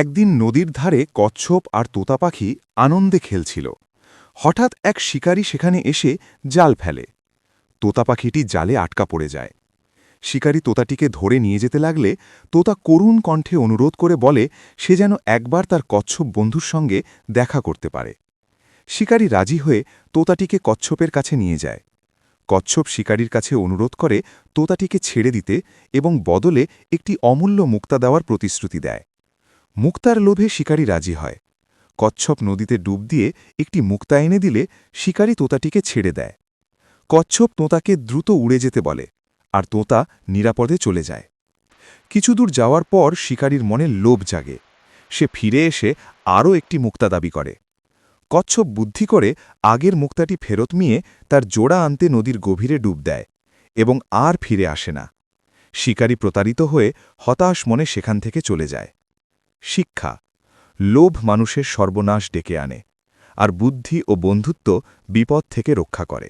একদিন নদীর ধারে কচ্ছপ আর তোতা পাখি আনন্দে খেলছিল। হঠাৎ এক শিকারী সেখানে এসে জাল ফেলে। তোতা পাখিটি জালে আটকা পড়ে যায়। শিকারী তোতাটিকে ধরে নিয়ে যেতে লাগলে তোতা করুণ কণ্ঠে অনুরোধ করে বলে সে যেন একবার তার কচ্ছপ বন্ধুর সঙ্গে দেখা করতে পারে। শিকারী রাজি হয়ে তোতাটিকে কচ্ছপের কাছে নিয়ে যায়। কচ্ছপ শিকারীর কাছে অনুরোধ করে তোতাটিকে ছেড়ে দিতে এবং বদলে একটি অমূল্য মুক্তা দেওয়ার প্রতিশ্রুতি দেয়। মুক্তার লোভে শিকারী রাজি হয়। কচ্ছপ নদীতে ডুব দিয়ে একটি মুক্তা এনে দিলে শিকারী তোতাটিকে ছেড়ে দেয়। কচ্ছপ তোতাকে দ্রুত উড়ে যেতে বলে, আর তোতা নিরাপদে চলে যায়। কিছু দূর যাওয়ার পর শিকারীর মনে লোভ জাগে। সে ফিরে এসে আরও একটি মুক্তা দাবি করে। কচ্ছপ বুদ্ধি করে আগের মুক্তাটি ফেরত নিয়ে তার জোড়া আনতে নদীর গভীরে ডুব দেয় এবং আর ফিরে আসে না। শিকারী প্রতারিত হয়ে হতাশ মনে সেখান থেকে চলে যায়। শিক্ষা: লোভ মানুষের সর্বনাশ ডেকে আনে, আর বুদ্ধি ও বন্ধুত্ব বিপদ থেকে রক্ষা করে।